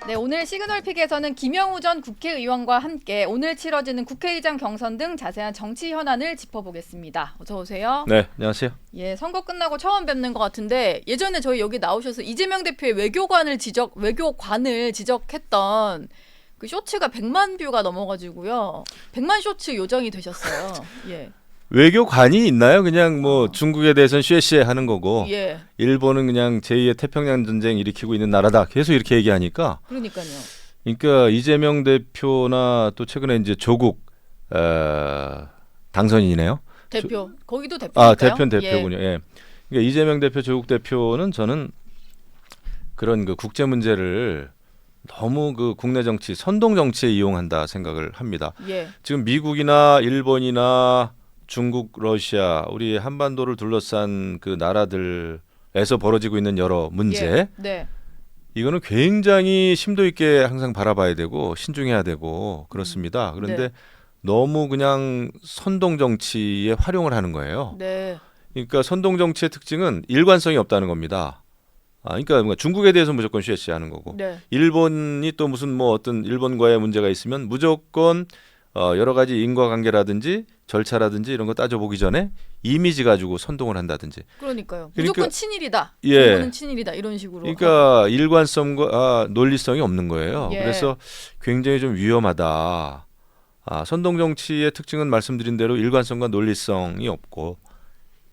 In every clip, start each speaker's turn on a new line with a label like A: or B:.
A: 네, 오늘 시그널픽에서는 김영우 전 국회의원과 함께 오늘 치러지는 국회의장 경선 등 자세한 정치 현안을 짚어보겠습니다. 어서 오세요.
B: 네, 안녕하세요.
A: 예, 선거 끝나고 처음 뵙는 것 같은데 예전에 저희 여기 나오셔서 이재명 대표의 외교관을 지적했던 그 쇼츠가 100만 뷰가 넘어가지고요. 100만 쇼츠 요정이 되셨어요. 예.
B: 외교관이 있나요? 그냥 뭐 중국에 대해서는 쉐쉐 하는 거고
A: 예.
B: 일본은 그냥 제2의 태평양 전쟁 일으키고 있는 나라다. 계속 이렇게 얘기하니까
A: 그러니까요.
B: 그러니까 이재명 대표나 또 최근에 이제 조국 당선인이네요.
A: 대표. 거기도 대표니까요.
B: 대표는 대표군요. 예. 그러니까 이재명 대표, 조국 대표는 저는 그런 그 국제 문제를 너무 그 국내 정치, 선동 정치에 이용한다 생각을 합니다.
A: 예.
B: 지금 미국이나 일본이나 중국, 러시아, 우리 한반도를 둘러싼 그 나라들에서 벌어지고 있는 여러 문제,
A: 예. 네.
B: 이거는 굉장히 심도 있게 항상 바라봐야 되고 신중해야 되고 그렇습니다. 그런데
A: 네.
B: 너무 그냥 선동 정치에 활용을 하는 거예요.
A: 네.
B: 그러니까 선동 정치의 특징은 일관성이 없다는 겁니다. 그러니까 뭔가 중국에 대해서 무조건 쉐시하는 거고,
A: 네.
B: 일본이 또 무슨 뭐 어떤 일본과의 문제가 있으면 무조건 여러 가지 인과관계라든지 절차라든지 이런 거 따져보기 전에 이미지 가지고 선동을 한다든지.
A: 그러니까요.
B: 그러니까-
A: 무조건 친일이다.
B: 예.
A: 중국은 친일이다. 이런 식으로.
B: 그러니까 일관성과 논리성이 없는 거예요.
A: 예.
B: 그래서 굉장히 좀 위험하다. 선동 정치의 특징은 말씀드린 대로 일관성과 논리성이 없고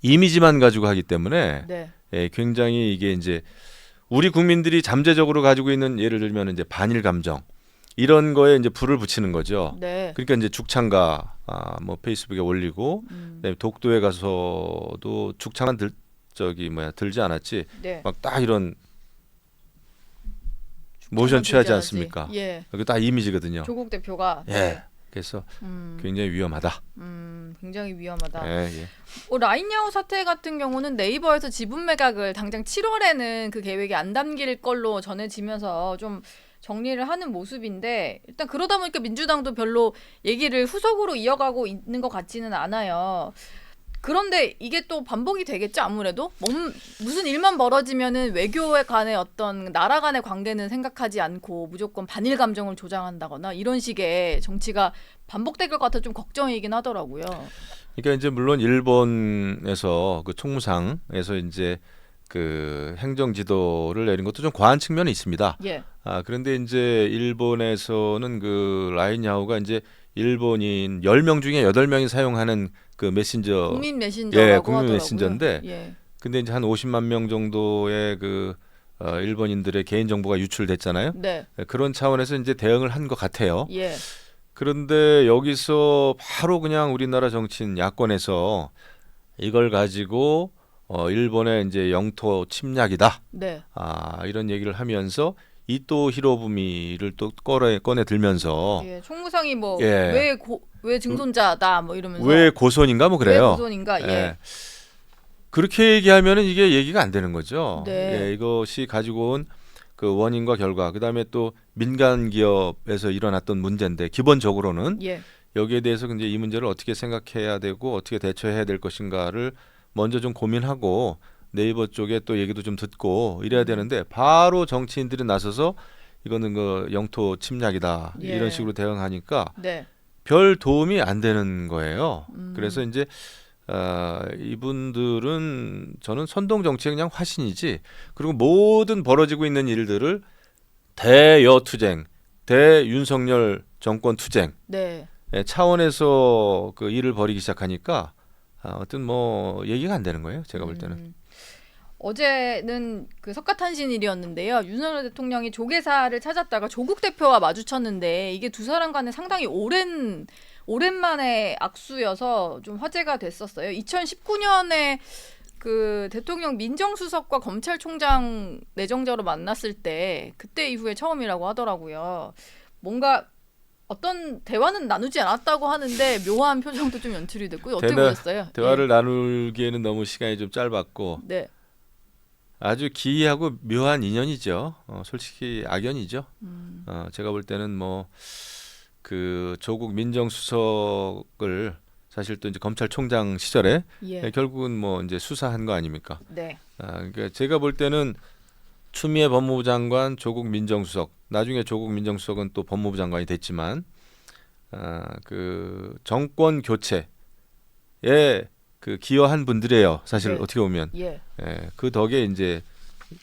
B: 이미지만 가지고 하기 때문에
A: 네.
B: 굉장히 이게 이제 우리 국민들이 잠재적으로 가지고 있는, 예를 들면 이제 반일 감정 이런 거에 이제 불을 붙이는 거죠.
A: 네.
B: 그러니까 이제 죽창가 뭐 페이스북에 올리고 그다음에 독도에 가서도 죽창만 들지 않았지.
A: 네.
B: 막 딱 이런 모션 취하지 않습니까?
A: 예.
B: 그게 딱 이미지거든요.
A: 조국 대표가
B: 예. 그래서
A: 음,
B: 굉장히 위험하다.
A: 굉장히 위험하다.
B: 예, 예.
A: 라인야후 사태 같은 경우는 네이버에서 지분 매각을 당장 7월에는 그 계획이 안 담길 걸로 전해지면서 좀 정리를 하는 모습인데, 일단 그러다 보니까 민주당도 별로 얘기를 후속으로 이어가고 있는 것 같지는 않아요. 그런데 이게 또 반복이 되겠죠, 아무래도? 무슨 일만 벌어지면은 외교에 관해 어떤 나라 간의 관계는 생각하지 않고 무조건 반일 감정을 조장한다거나 이런 식의 정치가 반복될 것 같아 좀 걱정이긴 하더라고요.
B: 그러니까 이제 물론 일본에서 그 총무상에서 이제 그 행정 지도를 내린 것도 좀 과한 측면이 있습니다.
A: 예.
B: 그런데 이제 일본에서는 그 라인야후가 이제 일본인 10명 중에 8명이 사용하는 그 메신저,
A: 국민 메신저라고
B: 예, 국민
A: 하더라고요.
B: 메신저인데
A: 예.
B: 근데 이제 한 50만 명 정도의 그 일본인들의 개인 정보가 유출됐잖아요.
A: 네.
B: 그런 차원에서 이제 대응을 한 것 같아요.
A: 예.
B: 그런데 여기서 바로 그냥 우리나라 정치인 야권에서 이걸 가지고 일본의 이제 영토 침략이다.
A: 네.
B: 이런 얘기를 하면서 이토 히로부미를 또 꺼내 들면서
A: 예. 총무상이 뭐
B: 예.
A: 왜 증손자다 뭐 이러면서
B: 왜 고손인가 뭐
A: 왜
B: 그래요.
A: 고손인가? 예.
B: 예. 그렇게 얘기하면은 이게 얘기가 안 되는 거죠.
A: 네.
B: 예, 이것이 가지고 온 그 원인과 결과, 그다음에 또 민간 기업에서 일어났던 문제인데 기본적으로는
A: 예.
B: 여기에 대해서 이제 이 문제를 어떻게 생각해야 되고 어떻게 대처해야 될 것인가를 먼저 좀 고민하고 네이버 쪽에 또 얘기도 좀 듣고 이래야 되는데 바로 정치인들이 나서서 이거는 그 영토 침략이다
A: 예.
B: 이런 식으로 대응하니까
A: 네.
B: 별 도움이 안 되는 거예요.
A: 음.
B: 그래서 이제 이분들은 저는 선동 정치의 그냥 화신이지, 그리고 모든 벌어지고 있는 일들을 대여투쟁, 대윤석열 정권 투쟁
A: 네.
B: 차원에서 그 일을 벌이기 시작하니까 어떤 뭐 얘기가 안 되는 거예요. 제가 볼 때는.
A: 어제는 그 석가탄신일이었는데요. 윤석열 대통령이 조계사를 찾았다가 조국 대표와 마주쳤는데 이게 두 사람 간에 상당히 오랜만에 악수여서 좀 화제가 됐었어요. 2019년에 그 대통령 민정수석과 검찰총장 내정자로 만났을 때 그때 이후에 처음이라고 하더라고요. 뭔가 어떤 대화는 나누지 않았다고 하는데 묘한 표정도 좀 연출이 됐고 어떻게 보셨어요?
B: 대화를 나누기에는 너무 시간이 좀 짧았고
A: 네.
B: 아주 기이하고 묘한 인연이죠. 솔직히 악연이죠. 제가 볼 때는 뭐 그 조국 민정수석을 사실 또 이제 검찰총장 시절에
A: 예.
B: 결국은 뭐 이제 수사한 거 아닙니까?
A: 네.
B: 그러니까 제가 볼 때는 추미애 법무부 장관, 조국 민정수석, 나중에 조국 민정수석은 또 법무부 장관이 됐지만 그 정권 교체에 그 기여한 분들이에요. 사실
A: 네.
B: 어떻게 보면
A: 예.
B: 그 덕에 이제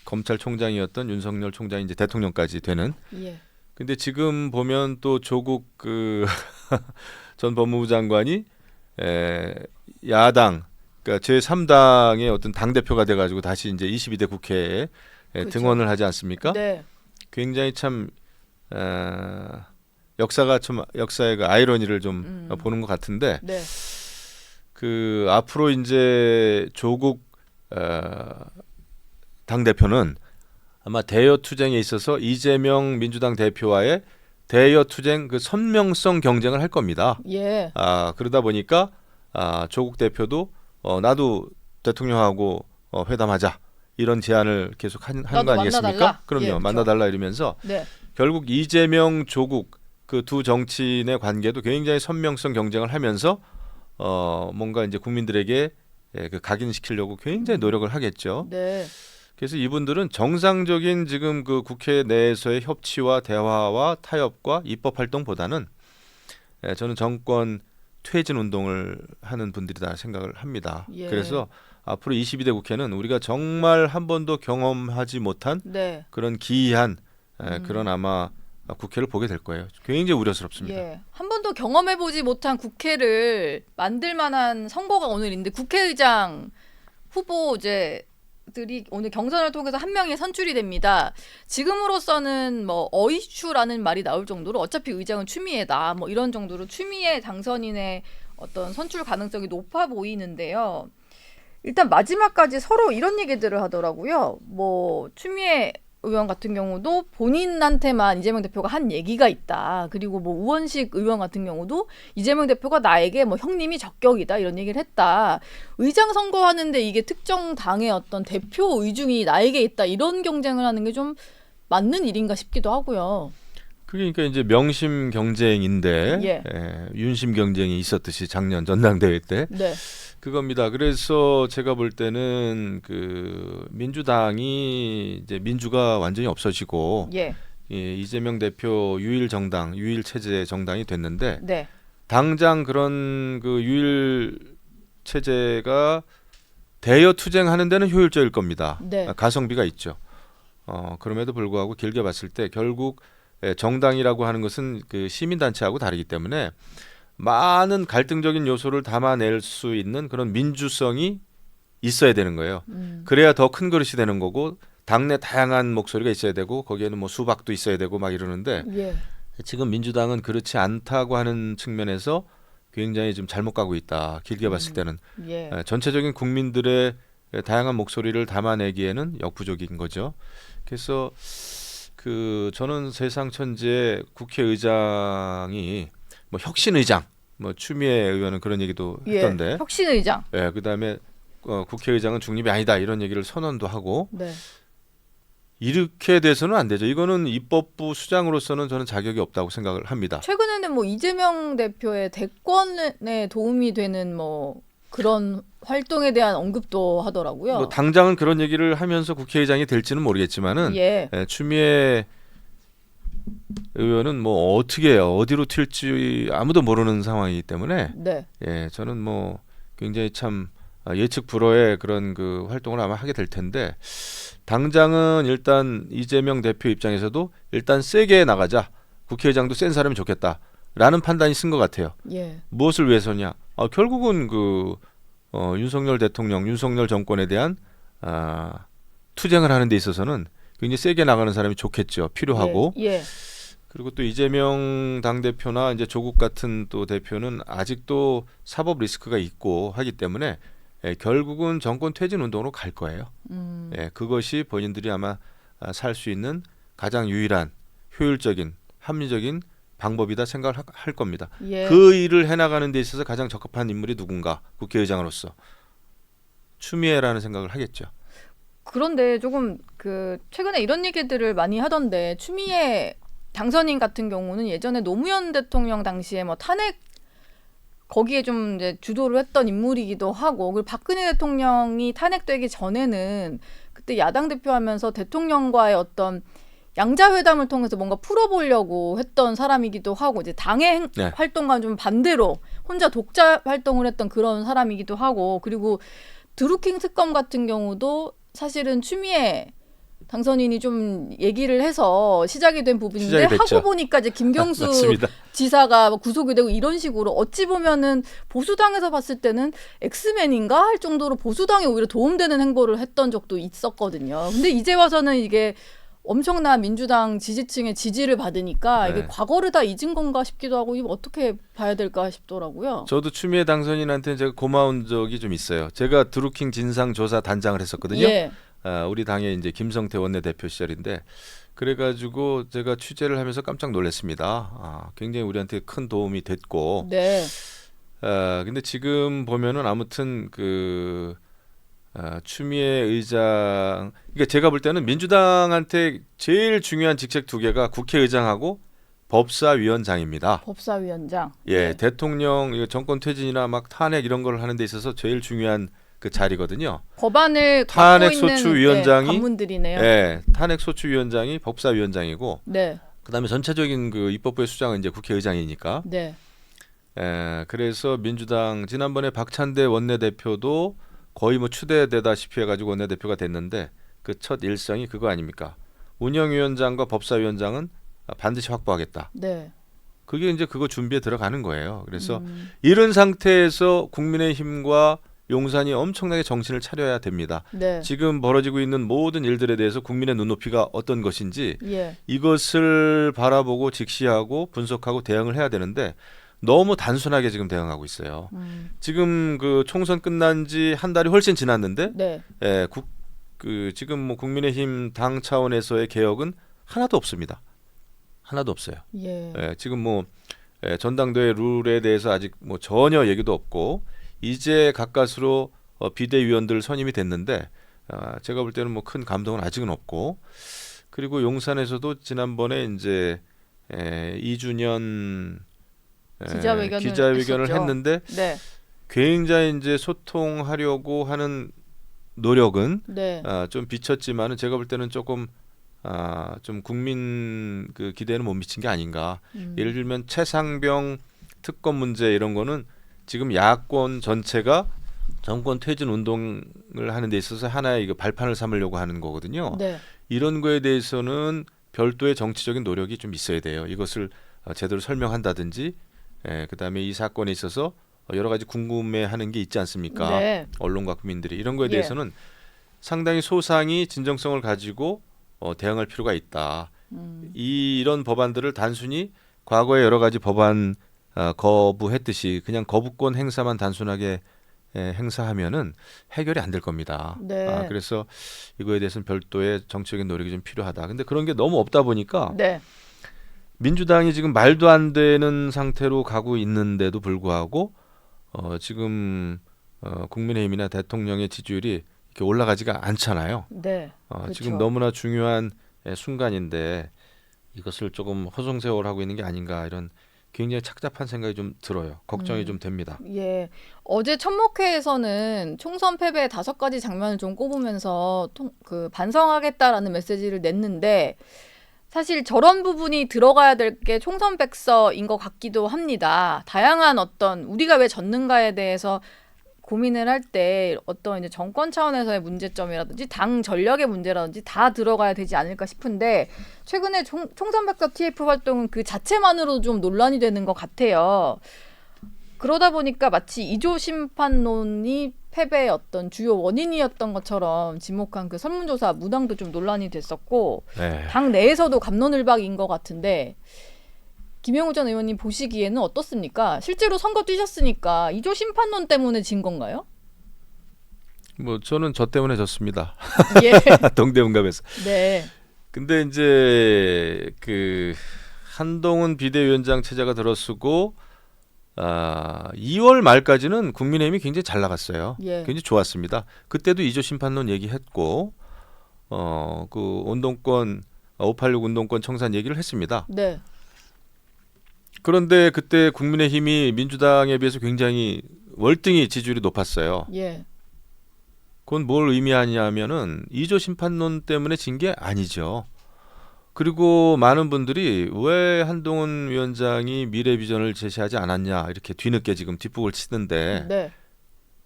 B: 검찰총장이었던 윤석열 총장이 이제 대통령까지 되는.
A: 예.
B: 근데 지금 보면 또 조국 그 전 법무부 장관이 야당 그러니까 제3당의 어떤 당 대표가 돼가지고 다시 이제 22대 국회에
A: 그렇죠.
B: 등원을 하지 않습니까?
A: 네.
B: 굉장히 참 역사가 좀 역사의 그 아이러니를 좀 보는 것 같은데
A: 네.
B: 그 앞으로 이제 조국 당 대표는 아마 대여 투쟁에 있어서 이재명 민주당 대표와의 대여 투쟁 그 선명성 경쟁을 할 겁니다.
A: 예.
B: 그러다 보니까 조국 대표도 나도 대통령하고 회담하자 이런 제안을 계속 하는 거
A: 나도
B: 아니겠습니까?
A: 만나달라?
B: 그럼요.
A: 예, 그렇죠.
B: 만나달라 이러면서
A: 네.
B: 결국 이재명, 조국 그 두 정치인의 관계도 굉장히 선명성 경쟁을 하면서 뭔가 이제 국민들에게 그 각인시키려고 굉장히 노력을 하겠죠.
A: 네.
B: 그래서 이분들은 정상적인 지금 그 국회 내에서의 협치와 대화와 타협과 입법 활동보다는 저는 정권 퇴진 운동을 하는 분들이다 생각을 합니다.
A: 예.
B: 그래서 앞으로 22대 국회는 우리가 정말 한 번도 경험하지 못한
A: 네.
B: 그런 기이한 그런 아마 국회를 보게 될 거예요. 굉장히 우려스럽습니다.
A: 예. 한 번도 경험해보지 못한 국회를 만들 만한 선거가 오늘인데 국회의장 후보제들이 오늘 경선을 통해서 한 명이 선출이 됩니다. 지금으로서는 뭐 어이슈라는 말이 나올 정도로 어차피 의장은 추미애다. 뭐 이런 정도로 추미애 당선인의 어떤 선출 가능성이 높아 보이는데요. 일단 마지막까지 서로 이런 얘기들을 하더라고요. 뭐 추미애 의원 같은 경우도 본인한테만 이재명 대표가 한 얘기가 있다. 그리고 뭐 우원식 의원 같은 경우도 이재명 대표가 나에게 뭐 형님이 적격이다 이런 얘기를 했다. 의장 선거하는데 이게 특정 당의 어떤 대표 의중이 나에게 있다 이런 경쟁을 하는 게 좀 맞는 일인가 싶기도 하고요.
B: 그러니까 이제 명심 경쟁인데
A: 예.
B: 윤심 경쟁이 있었듯이 작년 전당대회 때
A: 네.
B: 그겁니다. 그래서 제가 볼 때는 그 민주당이 이제 민주가 완전히 없어지고
A: 예.
B: 이재명 대표 유일 정당, 유일 체제 정당이 됐는데
A: 네.
B: 당장 그런 그 유일 체제가 대여 투쟁하는 데는 효율적일 겁니다.
A: 네.
B: 가성비가 있죠. 그럼에도 불구하고 길게 봤을 때 결국 정당이라고 하는 것은 그 시민단체하고 다르기 때문에 많은 갈등적인 요소를 담아낼 수 있는 그런 민주성이 있어야 되는 거예요. 그래야 더 큰 그릇이 되는 거고 당내 다양한 목소리가 있어야 되고 거기에는 뭐 수박도 있어야 되고 막 이러는데
A: 예.
B: 지금 민주당은 그렇지 않다고 하는 측면에서 굉장히 좀 잘못 가고 있다. 길게 봤을 때는
A: 예.
B: 전체적인 국민들의 다양한 목소리를 담아내기에는 역부족인 거죠. 그래서 그 저는 세상 천지의 국회의장이 뭐 혁신의장, 뭐 추미애 의원은 그런 얘기도 했던데,
A: 예. 혁신의장.
B: 그다음에 국회의장은 중립이 아니다 이런 얘기를 선언도 하고
A: 네.
B: 이렇게 돼서는 안 되죠. 이거는 입법부 수장으로서는 저는 자격이 없다고 생각을 합니다.
A: 최근에는 뭐 이재명 대표의 대권에 도움이 되는 뭐 그런 활동에 대한 언급도 하더라고요.
B: 뭐 당장은 그런 얘기를 하면서 국회의장이 될지는 모르겠지만은
A: 예.
B: 추미애 의원은 뭐 어떻게 해요? 어디로 튈지 아무도 모르는 상황이기 때문에
A: 네.
B: 저는 뭐 굉장히 참 예측 불허의 그런 그 활동을 아마 하게 될 텐데 당장은 일단 이재명 대표 입장에서도 일단 세게 나가자. 국회의장도 센 사람이 좋겠다라는 판단이 쓴 것 같아요.
A: 예.
B: 무엇을 위해서냐? 결국은 그 윤석열 대통령, 윤석열 정권에 대한 투쟁을 하는 데 있어서는 굉장히 세게 나가는 사람이 좋겠죠. 필요하고.
A: 예. 예.
B: 그리고 또 이재명 당대표나 이제 조국 같은 또 대표는 아직도 사법 리스크가 있고 하기 때문에 결국은 정권 퇴진 운동으로 갈 거예요. 그것이 본인들이 아마 살 수 있는 가장 유일한 효율적인 합리적인 방법이다 생각을 할 겁니다.
A: 예.
B: 그 일을 해나가는 데 있어서 가장 적합한 인물이 누군가 국회의장으로서 추미애라는 생각을 하겠죠.
A: 그런데 조금 그 최근에 이런 얘기들을 많이 하던데 추미애 당선인 같은 경우는 예전에 노무현 대통령 당시에 뭐 탄핵 거기에 좀 이제 주도를 했던 인물이기도 하고 그리고 박근혜 대통령이 탄핵되기 전에는 그때 야당 대표하면서 대통령과의 어떤 양자회담을 통해서 뭔가 풀어보려고 했던 사람이기도 하고 이제 당의
B: 네.
A: 활동과는 좀 반대로 혼자 독자 활동을 했던 그런 사람이기도 하고 그리고 드루킹 특검 같은 경우도 사실은 추미애 당선인이 좀 얘기를 해서 시작이 된 부분인데
B: 시작이 됐죠.
A: 하고 보니까 이제 김경수
B: 맞습니다.
A: 지사가 구속이 되고 이런 식으로 어찌 보면은 보수당에서 봤을 때는 엑스맨인가 할 정도로 보수당에 오히려 도움되는 행보를 했던 적도 있었거든요. 근데 이제 와서는 이게 엄청난 민주당 지지층의 지지를 받으니까 이게
B: 네.
A: 과거를 다 잊은 건가 싶기도 하고 이거 어떻게 봐야 될까 싶더라고요.
B: 저도 추미애 당선인한테 제가 고마운 적이 좀 있어요. 제가 드루킹 진상조사 단장을 했었거든요.
A: 예.
B: 우리 당의 이제 김성태 원내대표 시절인데 그래가지고 제가 취재를 하면서 깜짝 놀랐습니다. 굉장히 우리한테 큰 도움이 됐고.
A: 네.
B: 근데 지금 보면은 아무튼 추미애 의장, 그러니까 제가 볼 때는 민주당한테 제일 중요한 직책 두 개가 국회의장하고 법사위원장입니다.
A: 법사위원장.
B: 예,
A: 네.
B: 대통령 이거 정권 퇴진이나 막 탄핵 이런 걸 하는 데 있어서 제일 중요한 그 자리거든요.
A: 법안을
B: 탄핵
A: 갖고 있는
B: 소추위원장이
A: 관문들이네요.
B: 예, 탄핵 소추위원장이 법사위원장이고
A: 네.
B: 그다음에 전체적인 그 입법부의 수장은 이제 국회의장이니까.
A: 네.
B: 그래서 민주당 지난번에 박찬대 원내대표도 거의 뭐 추대되다시피 해가지고 원내대표가 됐는데 그 첫 일성이 그거 아닙니까? 운영위원장과 법사위원장은 반드시 확보하겠다.
A: 네.
B: 그게 이제 그거 준비에 들어가는 거예요. 그래서 이런 상태에서 국민의힘과 용산이 엄청나게 정신을 차려야 됩니다.
A: 네.
B: 지금 벌어지고 있는 모든 일들에 대해서 국민의 눈높이가 어떤 것인지
A: 예.
B: 이것을 바라보고 직시하고 분석하고 대응을 해야 되는데 너무 단순하게 지금 대응하고 있어요. 지금 그 총선 끝난 지 한 달이 훨씬 지났는데
A: 네.
B: 지금 뭐 국민의힘 당 차원에서의 개혁은 하나도 없습니다. 하나도 없어요.
A: 예.
B: 지금 뭐 전당대회 룰에 대해서 아직 뭐 전혀 얘기도 없고 이제 가까스로 비대위원들 선임이 됐는데 제가 볼 때는 뭐 큰 감동은 아직은 없고 그리고 용산에서도 지난번에 이제 2주년 기자회견을
A: 했었죠.
B: 했는데
A: 네.
B: 굉장히 이제 소통하려고 하는 노력은
A: 네.
B: 좀 비쳤지만은 제가 볼 때는 조금 좀 국민 그 기대는 못 미친 게 아닌가. 예를 들면 최상병 특검 문제 이런 거는 지금 야권 전체가 정권 퇴진 운동을 하는 데 있어서 하나의 이거 발판을 삼으려고 하는 거거든요.
A: 네.
B: 이런 거에 대해서는 별도의 정치적인 노력이 좀 있어야 돼요. 이것을 제대로 설명한다든지 그다음에 이 사건에 있어서 여러 가지 궁금해하는 게 있지 않습니까?
A: 네.
B: 언론과 국민들이 이런 거에
A: 예.
B: 대해서는 상당히 소상히 진정성을 가지고 대응할 필요가 있다. 이런 법안들을 단순히 과거에 여러 가지 법안 거부했듯이 그냥 거부권 행사만 단순하게 행사하면은 해결이 안 될 겁니다.
A: 네.
B: 그래서 이거에 대해서는 별도의 정치적인 노력이 좀 필요하다. 근데 그런 게 너무 없다 보니까
A: 네.
B: 민주당이 지금 말도 안 되는 상태로 가고 있는데도 불구하고 지금 국민의힘이나 대통령의 지지율이 이렇게 올라가지가 않잖아요.
A: 네. 그렇죠.
B: 지금 너무나 중요한 순간인데 이것을 조금 허송세월하고 있는 게 아닌가 이런 굉장히 착잡한 생각이 좀 들어요. 걱정이 좀 됩니다.
A: 예. 어제 천목회에서는 총선 패배의 5가지 장면을 좀 꼽으면서 반성하겠다라는 메시지를 냈는데 사실 저런 부분이 들어가야 될 게 총선 백서인 것 같기도 합니다. 다양한 어떤 우리가 왜 졌는가에 대해서 고민을 할 때 어떤 이제 정권 차원에서의 문제점이라든지 당 전력의 문제라든지 다 들어가야 되지 않을까 싶은데 최근에 총선 백서 TF 활동은 그 자체만으로도 좀 논란이 되는 것 같아요. 그러다 보니까 마치 이조 심판론이 패배의 어떤 주요 원인이었던 것처럼 지목한 그 설문조사 무당도 좀 논란이 됐었고
B: 네.
A: 당 내에서도 갑론을박인 것 같은데 김영우 전 의원님 보시기에는 어떻습니까? 실제로 선거 뛰셨으니까 이조 심판론 때문에 진 건가요?
B: 뭐 저는 저 때문에 졌습니다.
A: 예.
B: 동대문갑에서.
A: 네.
B: 근데 이제 그 한동훈 비대위원장 체제가 들어서고 2월 말까지는 국민의힘이 굉장히 잘 나갔어요.
A: 예.
B: 굉장히 좋았습니다. 그때도 이조 심판론 얘기했고 그 운동권 586 운동권 청산 얘기를 했습니다.
A: 네.
B: 그런데 그때 국민의힘이 민주당에 비해서 굉장히 월등히 지지율이 높았어요.
A: 예.
B: 그건 뭘 의미하냐면은 2조 심판론 때문에 진 게 아니죠. 그리고 많은 분들이 왜 한동훈 위원장이 미래 비전을 제시하지 않았냐 이렇게 뒤늦게 지금 뒷북을 치는데
A: 네.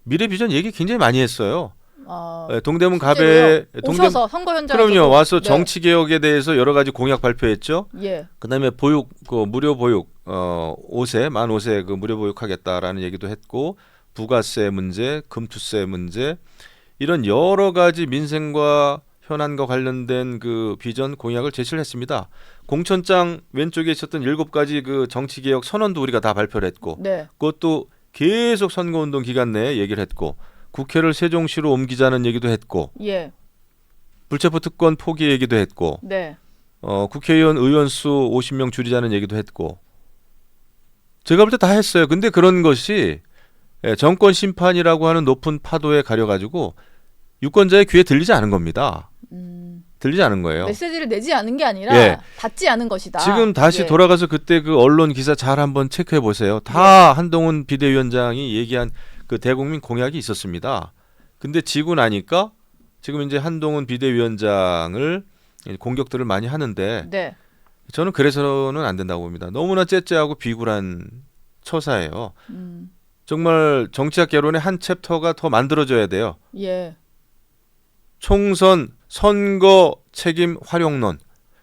B: 미래 비전 얘기 굉장히 많이 했어요.
A: 아,
B: 동대문
A: 실제로요?
B: 갑에
A: 오셔서 선거 현장에서
B: 그럼요. 와서
A: 네.
B: 정치 개혁에 대해서 여러 가지 공약 발표했죠.
A: 예.
B: 그다음에 보육 그 무료 보육 5세 만 5세 그 무료 보육하겠다라는 얘기도 했고 부가세 문제, 금투세 문제 이런 여러 가지 민생과 현안과 관련된 그 비전 공약을 제시를 했습니다. 공천장 왼쪽에 있었던 7가지 그 정치 개혁 선언도 우리가 다 발표를 했고
A: 네.
B: 그것도 계속 선거운동 기간 내에 얘기를 했고 국회를 세종시로 옮기자는 얘기도 했고
A: 예.
B: 불체포 특권 포기 얘기도 했고
A: 네.
B: 국회의원 의원 수 50명 줄이자는 얘기도 했고 제가 볼 때 다 했어요. 근데 그런 것이 정권 심판이라고 하는 높은 파도에 가려가지고 유권자의 귀에 들리지 않은 겁니다. 들리지 않은 거예요.
A: 메시지를 내지 않은 게 아니라
B: 예.
A: 받지 않은 것이다.
B: 지금 다시
A: 예.
B: 돌아가서 그때 그 언론 기사 잘 한번 체크해 보세요. 다 한동훈 비대위원장이 얘기한 그 대국민 공약이 있었습니다. 근데 지고 나니까 지금 이제 한동훈 비대위원장을 공격들을 많이 하는데
A: 네.
B: 저는 그래서는 안 된다고 봅니다. 너무나 째째하고 비굴한 처사예요. 정말 정치학 개론의 한 챕터가 더 만들어져야 돼요.
A: 예.
B: 총선 선거 책임 활용론.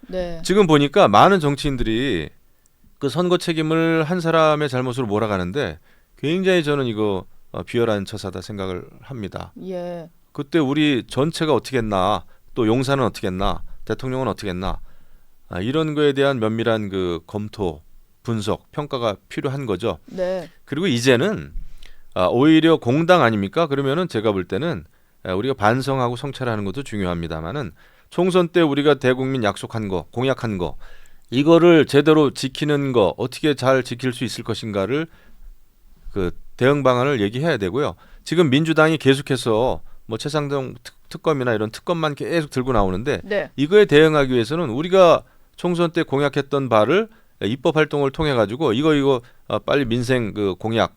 A: 네.
B: 지금 보니까 많은 정치인들이 그 선거 책임을 한 사람의 잘못으로 몰아가는데 굉장히 저는 이거 비열한 처사다 생각을 합니다.
A: 예.
B: 그때 우리 전체가 어떻게 했나, 또 용산은 어떻게 했나, 대통령은 어떻게 했나, 이런 거에 대한 면밀한 그 검토, 분석, 평가가 필요한 거죠.
A: 네.
B: 그리고 이제는 오히려 공당 아닙니까? 그러면은 제가 볼 때는 우리가 반성하고 성찰하는 것도 중요합니다만은 총선 때 우리가 대국민 약속한 거, 공약한 거 이거를 제대로 지키는 거 어떻게 잘 지킬 수 있을 것인가를 그 대응 방안을 얘기해야 되고요. 지금 민주당이 계속해서 뭐 최상병 특검이나 이런 특검만 계속 들고 나오는데
A: 네.
B: 이거에 대응하기 위해서는 우리가 총선 때 공약했던 바를 입법 활동을 통해 가지고 이거 빨리 민생 그 공약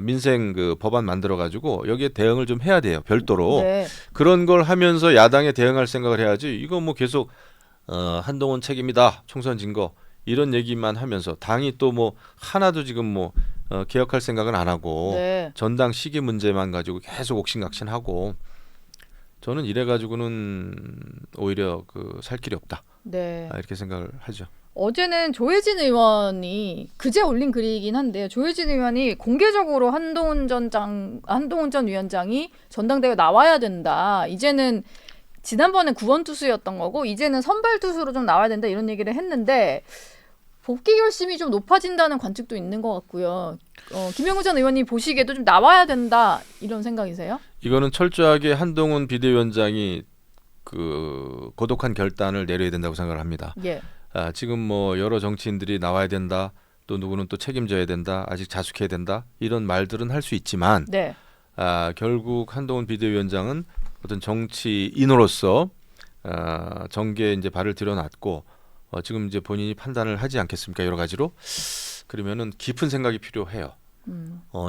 B: 민생 그 법안 만들어 가지고 여기에 대응을 좀 해야 돼요. 별도로.
A: 네.
B: 그런 걸 하면서 야당에 대응할 생각을 해야지. 이거 뭐 계속 한동훈 책임이다. 총선 진 거. 이런 얘기만 하면서 당이 또 뭐 하나도 지금 뭐 개혁할 생각은 안 하고
A: 네.
B: 전당 시기 문제만 가지고 계속 옥신각신하고 저는 이래 가지고는 오히려 그 살 길이 없다.
A: 네.
B: 이렇게 생각을 하죠.
A: 어제는 조혜진 의원이 그제 올린 글이긴 한데요. 조혜진 의원이 공개적으로 한동훈 전 위원장이 전당대회 나와야 된다. 이제는 지난번에 구원 투수였던 거고 이제는 선발 투수로 좀 나와야 된다 이런 얘기를 했는데 복귀 결심이 좀 높아진다는 관측도 있는 것 같고요. 김영우 전 의원님 보시기에도 좀 나와야 된다 이런 생각이세요?
B: 이거는 철저하게 한동훈 비대위원장이 그 고독한 결단을 내려야 된다고 생각을 합니다.
A: 예.
B: 지금 뭐 여러 정치인들이 나와야 된다. 또 누구는 또 책임져야 된다. 아직 자숙해야 된다. 이런 말들은 할 수 있지만
A: 네.
B: 결국 한동훈 비대위원장은 어떤 정치인으로서 정계에 이제 발을 들여놨고 지금 이제 본인이 판단을 하지 않겠습니까? 여러 가지로. 그러면은 깊은 생각이 필요해요.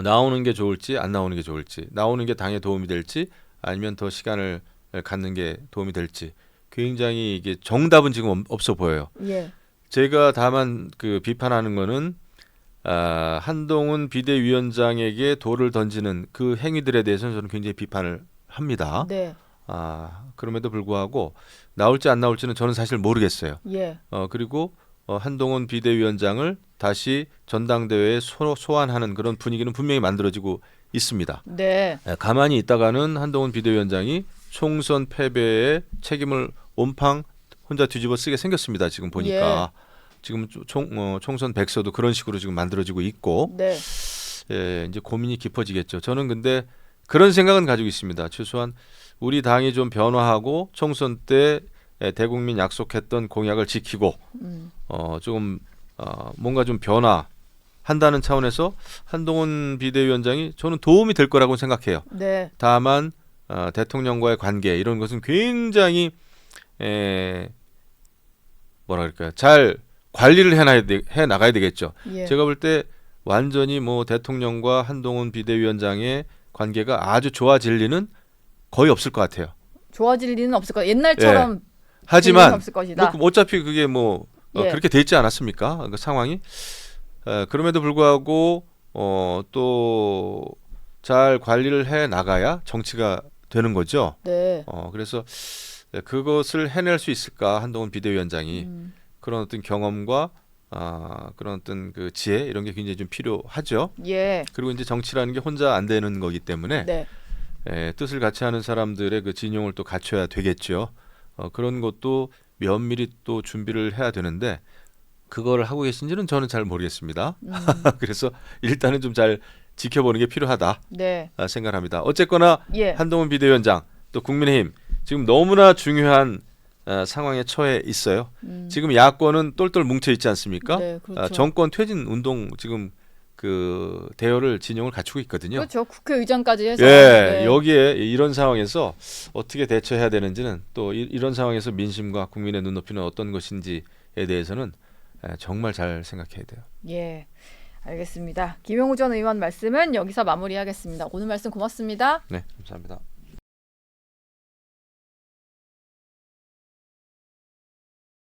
B: 나오는 게 좋을지 안 나오는 게 좋을지, 나오는 게 당에 도움이 될지 아니면 더 시간을 갖는 게 도움이 될지. 굉장히 이게 정답은 지금 없어 보여요.
A: 예.
B: 제가 다만 그 비판하는 거는 한동훈 비대위원장에게 돌을 던지는 그 행위들에 대해서는 저는 굉장히 비판을 합니다.
A: 네.
B: 그럼에도 불구하고 나올지 안 나올지는 저는 사실 모르겠어요.
A: 예.
B: 그리고 한동훈 비대위원장을 다시 전당대회에 소환하는 그런 분위기는 분명히 만들어지고 있습니다.
A: 네.
B: 가만히 있다가는 한동훈 비대위원장이 총선 패배의 책임을 온팡 혼자 뒤집어 쓰게 생겼습니다. 지금 보니까 지금 총선 백서도 그런 식으로 지금 만들어지고 있고
A: 네.
B: 이제 고민이 깊어지겠죠. 저는 근데 그런 생각은 가지고 있습니다. 최소한 우리 당이 좀 변화하고 총선 때 대국민 약속했던 공약을 지키고 조금 뭔가 좀 변화한다는 차원에서 한동훈 비대위원장이 저는 도움이 될 거라고 생각해요.
A: 네.
B: 다만 대통령과의 관계 이런 것은 굉장히 뭐라 그럴까요? 잘 관리를 해 나가야 되겠죠.
A: 예.
B: 제가 볼 때 완전히 뭐 대통령과 한동훈 비대위원장의 관계가 아주 좋아질 리는 거의 없을 것 같아요.
A: 좋아질 리는 없을 거다. 옛날처럼 될 리는
B: 하지만
A: 없을 것이다.
B: 뭐 어차피 그게 뭐
A: 예.
B: 그렇게 돼 있지 않았습니까? 그 상황이. 그럼에도 불구하고 또 잘 관리를 해 나가야 정치가 되는 거죠.
A: 네.
B: 그래서 그것을 해낼 수 있을까 한동훈 비대위원장이 그런 어떤 경험과 그런 어떤 그 지혜 이런 게 굉장히 좀 필요하죠.
A: 예.
B: 그리고 이제 정치라는 게 혼자 안 되는 거기 때문에
A: 네.
B: 뜻을 같이 하는 사람들의 그 진용을 또 갖춰야 되겠죠. 그런 것도 면밀히 또 준비를 해야 되는데 그거를 하고 계신지는 저는 잘 모르겠습니다. 그래서 일단은 좀 잘 지켜보는 게 필요하다
A: 네.
B: 생각합니다. 어쨌거나
A: 예.
B: 한동훈 비대위원장 또 국민의힘 지금 너무나 중요한 상황에 처해 있어요. 지금 야권은 똘똘 뭉쳐 있지 않습니까?
A: 네, 그렇죠.
B: 정권 퇴진 운동 지금 그 대열을 진영을 갖추고 있거든요.
A: 그렇죠. 국회의장까지 해서.
B: 예,
A: 네.
B: 여기에 이런 상황에서 어떻게 대처해야 되는지는 또 이런 상황에서 민심과 국민의 눈높이는 어떤 것인지에 대해서는 정말 잘 생각해야 돼요.
A: 예. 알겠습니다. 김용우 전 의원 말씀은 여기서 마무리하겠습니다. 오늘 말씀 고맙습니다.
B: 네, 감사합니다.